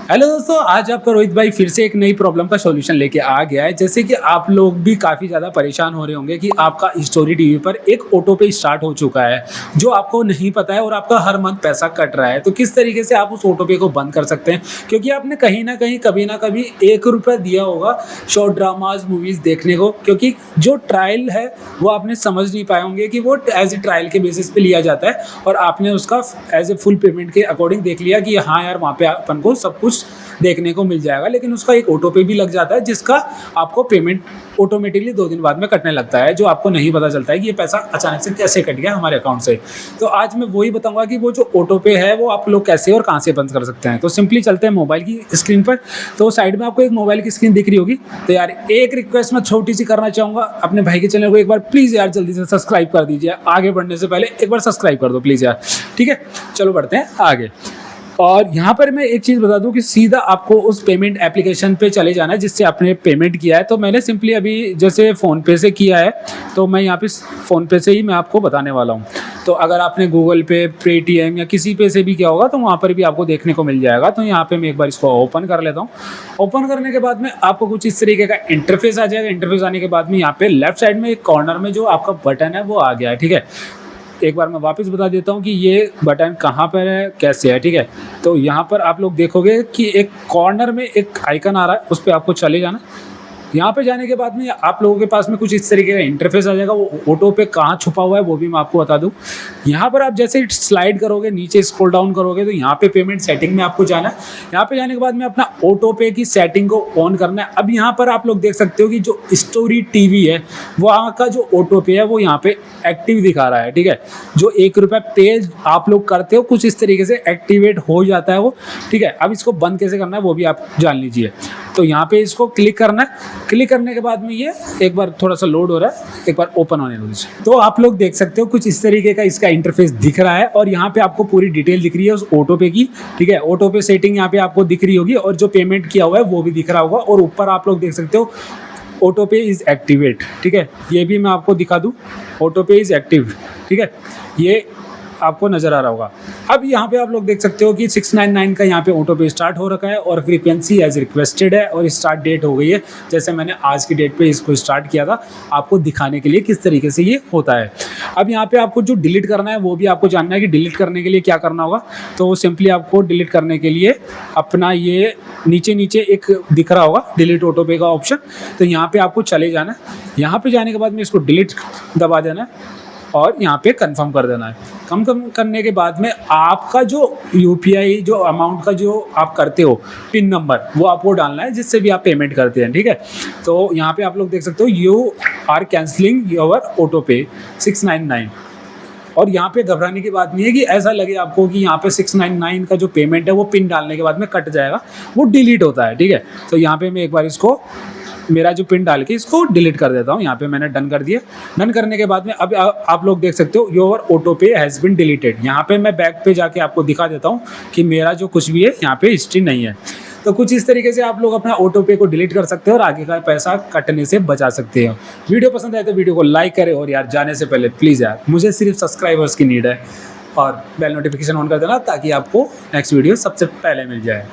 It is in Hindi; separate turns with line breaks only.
हेलो दोस्तों, आज आपका रोहित भाई फिर से एक नई प्रॉब्लम का सॉल्यूशन लेके आ गया है। जैसे कि आप लोग भी काफ़ी ज़्यादा परेशान हो रहे होंगे कि आपका स्टोरी टीवी पर एक ऑटो पे स्टार्ट हो चुका है, जो आपको नहीं पता है और आपका हर मंथ पैसा कट रहा है। तो किस तरीके से आप उस ऑटो पे को बंद कर सकते हैं, क्योंकि आपने कहीं न कहीं कभी ना कभी ₹1 दिया होगा शॉर्ट ड्रामाज़, मूवीज़ देखने को, क्योंकि जो ट्रायल है वो आपने समझ नहीं पाए होंगे कि वो एज़ ए ट्रायल के बेसिस पे लिया जाता है और आपने उसका एज़ ए फुल पेमेंट के अकॉर्डिंग देख लिया कि हाँ यार, वहाँ पे अपन को सब कुछ देखने को मिल जाएगा। लेकिन उसका एक ऑटो पे भी लग जाता है, जिसका आपको पेमेंट ऑटोमेटिकली 2 दिन बाद में कटने लगता है, जो आपको नहीं पता चलता है कि ये पैसा अचानक से कैसे कट गया हमारे अकाउंट से। तो आज मैं वही बताऊंगा कि वो जो ऑटो पे है वो आप लोग कैसे और कहाँ से बंद कर सकते हैं। तो सिंपली चलते हैं मोबाइल की स्क्रीन पर। तो साइड में आपको एक मोबाइल की स्क्रीन दिख रही होगी। तो यार एक रिक्वेस्ट मैं छोटी सी करना चाहूँगा, अपने भाई के चैनल को एक बार प्लीज़ यार जल्दी से सब्सक्राइब कर दीजिए। आगे बढ़ने से पहले एक बार सब्सक्राइब कर दो प्लीज़ यार, ठीक है। चलो बढ़ते हैं आगे। और यहाँ पर मैं एक चीज़ बता दूँ कि सीधा आपको उस पेमेंट एप्लीकेशन पे चले जाना है जिससे आपने पेमेंट किया है। तो मैंने सिंपली अभी जैसे फ़ोनपे से किया है, तो मैं यहाँ पे फ़ोनपे से ही मैं आपको बताने वाला हूँ। तो अगर आपने गूगल पे, पेटीएम या किसी पे से भी किया होगा तो वहाँ पर भी आपको देखने को मिल जाएगा। तो यहाँ पे मैं एक बार इसको ओपन कर लेता हूँ। ओपन करने के बाद में आपको कुछ इस तरीके का इंटरफेस आ जाएगा। इंटरफेस आने के बाद में यहाँ पे लेफ्ट साइड में एक कॉर्नर में जो आपका बटन है वो आ गया है, ठीक है। एक बार मैं वापस बता देता हूँ कि ये बटन कहाँ पर है, कैसे है, ठीक है। तो यहाँ पर आप लोग देखोगे कि एक कॉर्नर में एक आइकन आ रहा है, उस पर आपको चले जाना। यहाँ पे जाने के बाद में आप लोगों के पास में कुछ इस तरीके का इंटरफेस आ जाएगा। वो ऑटो पे कहाँ छुपा हुआ है वो भी मैं आपको बता दूँ। यहाँ पर आप जैसे स्लाइड करोगे, नीचे स्क्रॉल डाउन करोगे तो यहाँ पे पेमेंट सेटिंग में आपको जाना है। यहाँ पे जाने के बाद में अपना ऑटो पे की सेटिंग को ऑन करना है। अब यहाँ पर आप लोग देख सकते हो कि जो स्टोरी टीवी है वहाँ का जो ऑटो पे है वो यहाँ पे एक्टिव दिखा रहा है, ठीक है। जो ₹1 पे आप लोग करते हो कुछ इस तरीके से एक्टिवेट हो जाता है वो, ठीक है। अब इसको बंद कैसे करना है वो भी आप जान लीजिए। तो यहाँ पे इसको क्लिक करना है। क्लिक करने के बाद में ये एक बार थोड़ा सा लोड हो रहा है, एक बार ओपन होने दो इसे। तो आप लोग देख सकते हो कुछ इस तरीके का इसका इंटरफेस दिख रहा है और यहाँ पे आपको पूरी डिटेल दिख रही है उस ऑटो पे की, ठीक है। ऑटो पे सेटिंग यहाँ पे आपको दिख रही होगी और जो पेमेंट किया हुआ है वो भी दिख रहा होगा। और ऊपर आप लोग देख सकते हो ऑटो पे इज़ एक्टिवेट, ठीक है। ये भी मैं आपको दिखा दूँ, ऑटो पे इज़ एक्टिव, ठीक है। ये आपको नज़र आ रहा होगा। अब यहाँ पे आप लोग देख सकते हो कि 699 का यहाँ पे ऑटो पे स्टार्ट हो रखा है और फ्रीक्वेंसी एज रिक्वेस्टेड है और स्टार्ट डेट हो गई है। जैसे मैंने आज की डेट पे इसको स्टार्ट किया था, आपको दिखाने के लिए किस तरीके से ये होता है। अब यहाँ पे आपको जो डिलीट करना है वो भी आपको जानना है कि डिलीट करने के लिए क्या करना होगा। तो सिंपली आपको डिलीट करने के लिए अपना ये नीचे एक दिख रहा होगा डिलीट ऑटो पे का ऑप्शन, तो यहाँ पे आपको चले जाना है। यहाँ पे जाने के बाद में इसको डिलीट दबा देना है और यहाँ पे कंफर्म कर देना है। कंफर्म करने के बाद में आपका जो यूपीआई जो अमाउंट का जो आप करते हो पिन नंबर वो आपको डालना है जिससे भी आप पेमेंट करते हैं, ठीक है। तो यहाँ पे आप लोग देख सकते हो you are cancelling your auto pay 699। और यहाँ पे घबराने की बात नहीं है कि ऐसा लगे आपको कि यहाँ पे 699 का जो पेमेंट है वो पिन डालने के बाद में कट जाएगा, वो डिलीट होता है, ठीक है। तो यहाँ पे मैं एक बार इसको मेरा जो पिन डाल के इसको डिलीट कर देता हूँ। यहाँ पे मैंने डन कर दिया। डन करने के बाद में अब आप लोग देख सकते हो योर ऑटो पे हैज़ बिन डिलीटेड। यहाँ पे मैं बैक पे जाके आपको दिखा देता हूँ कि मेरा जो कुछ भी है यहाँ पे हिस्ट्री नहीं है। तो कुछ इस तरीके से आप लोग अपना ऑटो पे को डिलीट कर सकते हो और आगे का पैसा कटने से बचा सकते हो। वीडियो पसंद आए तो वीडियो को लाइक करें और यार जाने से पहले प्लीज़ यार मुझे सिर्फ सब्सक्राइबर्स की नीड है और बेल नोटिफिकेशन ऑन कर देना ताकि आपको नेक्स्ट वीडियो सबसे पहले मिल जाए।